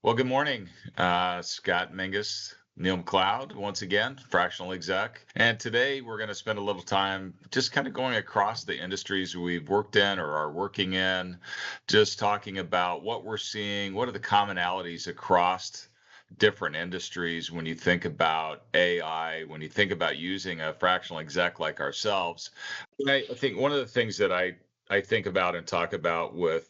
Well, good morning, Scott Mingus, Neil McLeod, once again, fractional exec. And today we're going to spend a little time just kind of going across the industries we've worked in or are working in, just talking about what we're seeing, what are the commonalities across different industries when you think about AI, when you think about using a fractional exec like ourselves. I think one of the things that I think about and talk about with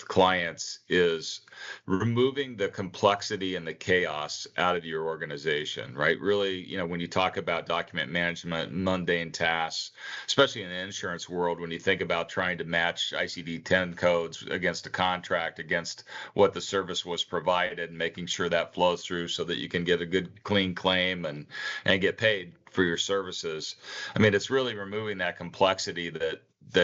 clients is removing the complexity and the chaos out of your organization, right? Really, when you talk about document management, mundane tasks, especially in the insurance world, when you think about trying to match ICD-10 codes against a contract, against what the service was provided, and making sure that flows through so that you can get a good, clean claim and get paid for your services. I mean, it's really removing that complexity that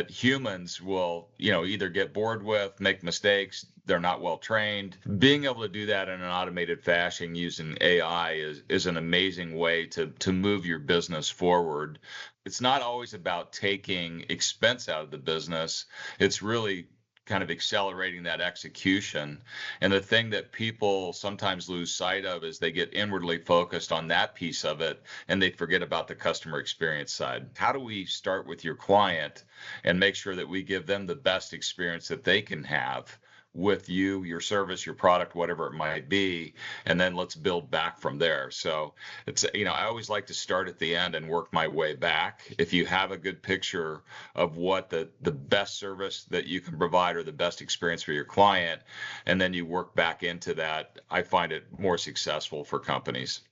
humans will, either get bored with, make mistakes, they're not well trained. Being able to do that in an automated fashion using AI is an amazing way to move your business forward. It's not always about taking expense out of the business. It's really kind of accelerating that execution. And the thing that people sometimes lose sight of is they get inwardly focused on that piece of it and they forget about the customer experience side. How do we start with your client and make sure that we give them the best experience that they can have with you, your service, your product, whatever it might be, and then let's build back from there. So it's, I always like to start at the end and work my way back. If you have a good picture of what the best service that you can provide or the best experience for your client, and then you work back into that, I find it more successful for companies.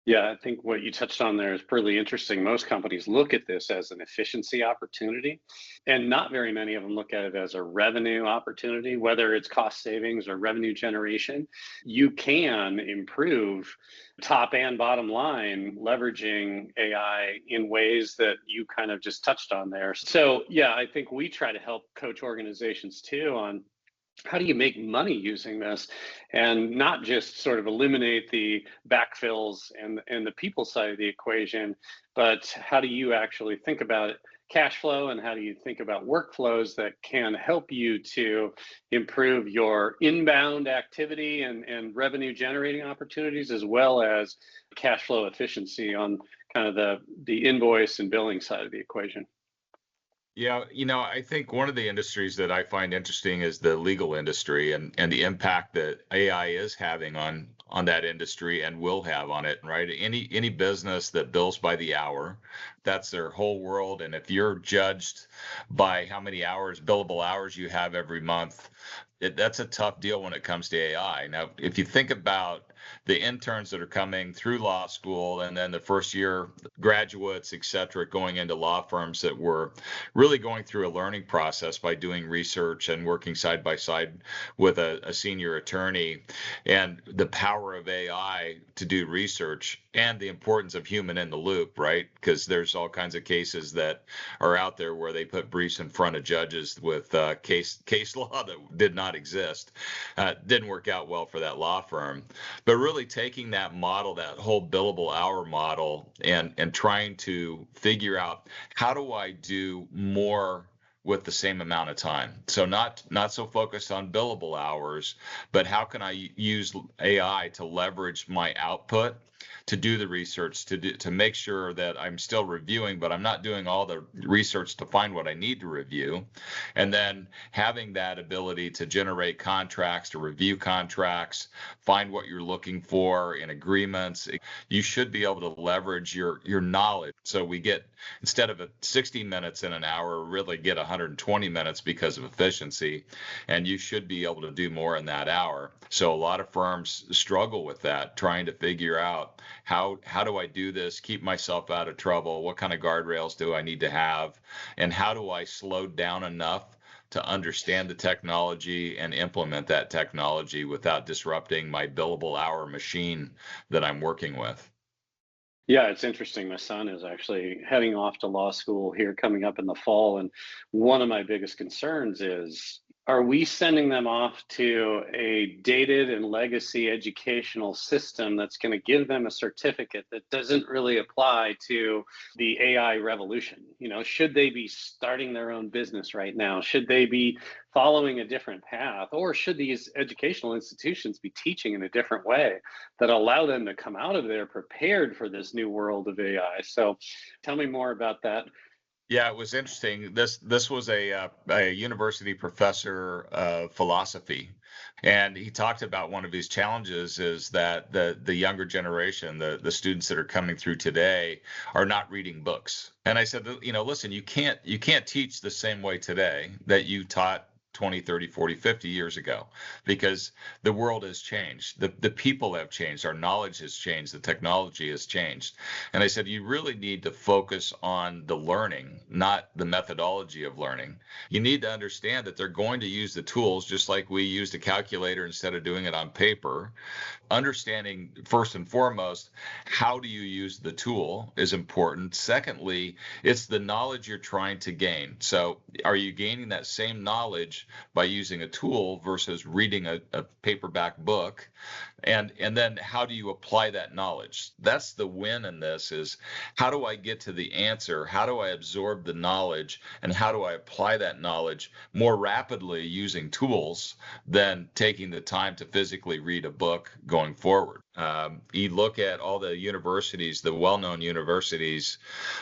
Yeah, I think what you touched on there is pretty interesting. Most companies look at this as an efficiency opportunity, and not very many of them look at it as a revenue opportunity, whether it's cost savings or revenue generation. You can improve top and bottom line leveraging AI in ways that you kind of just touched on there. So, yeah, I think we try to help coach organizations too on how do you make money using this and not just sort of eliminate the backfills and the people side of the equation, but how do you actually think about cash flow and how do you think about workflows that can help you to improve your inbound activity and revenue generating opportunities, as well as cash flow efficiency on kind of the invoice and billing side of the equation. Yeah, I think one of the industries that I find interesting is the legal industry and the impact that AI is having on that industry and will have on it, right? Any business that bills by the hour, that's their whole world. And if you're judged by how many hours, billable hours you have every month, that's a tough deal when it comes to AI. Now, if you think about the interns that are coming through law school and then the first year graduates, et cetera, going into law firms that were really going through a learning process by doing research and working side by side with a senior attorney, and the power of AI to do research and the importance of human in the loop, right? Because there's all kinds of cases that are out there where they put briefs in front of judges with case law that did not exist. Didn't work out well for that law firm. But really taking that model, that whole billable hour model, and trying to figure out how do I do more with the same amount of time. So not so focused on billable hours, but how can I use AI to leverage my output to do the research, to make sure that I'm still reviewing, but I'm not doing all the research to find what I need to review. And then having that ability to generate contracts, to review contracts, find what you're looking for in agreements. You should be able to leverage your knowledge. So we get, instead of 60 minutes in an hour, really get 120 minutes because of efficiency. And you should be able to do more in that hour. So a lot of firms struggle with that, trying to figure out how do I do this, keep myself out of trouble, what kind of guardrails do I need to have, and how do I slow down enough to understand the technology and implement that technology without disrupting my billable hour machine that I'm working with. Yeah, it's interesting. My son is actually heading off to law school here coming up in the fall. And one of my biggest concerns is Are we sending them off to a dated and legacy educational system that's going to give them a certificate that doesn't really apply to the AI revolution? Should they be starting their own business right now? Should they be following a different path? Or should these educational institutions be teaching in a different way that allow them to come out of there prepared for this new world of AI? So tell me more about that. Yeah, it was interesting. This was a university professor of philosophy, and he talked about one of his challenges is that the younger generation, the students that are coming through today, are not reading books. And I said, listen, you can't teach the same way today that you taught 20, 30, 40, 50 years ago, because the world has changed. The people have changed. Our knowledge has changed. The technology has changed. And I said, you really need to focus on the learning, not the methodology of learning. You need to understand that they're going to use the tools just like we used a calculator instead of doing it on paper. Understanding first and foremost, how do you use the tool is important. Secondly, it's the knowledge you're trying to gain. So are you gaining that same knowledge by using a tool versus reading a paperback book? And then how do you apply that knowledge? That's the win in this, is how do I get to the answer? How do I absorb the knowledge? And how do I apply that knowledge more rapidly using tools than taking the time to physically read a book going forward? You look at all the universities, the well-known universities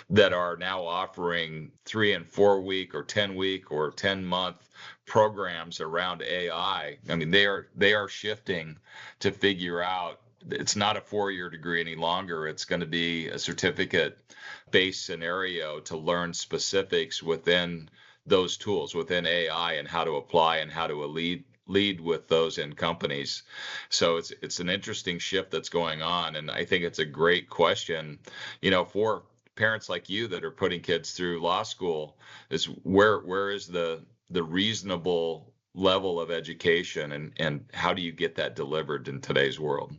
that are now offering 3 and 4 week or 10-week or 10-month programs around AI. I mean, they are shifting to figure out it's not a 4-year degree any longer. It's going to be a certificate based scenario to learn specifics within those tools, within AI, and how to apply and how to lead with those in companies. So it's an interesting shift that's going on, and I think it's a great question, for parents like you that are putting kids through law school, is where is the reasonable level of education, and how do you get that delivered in today's world?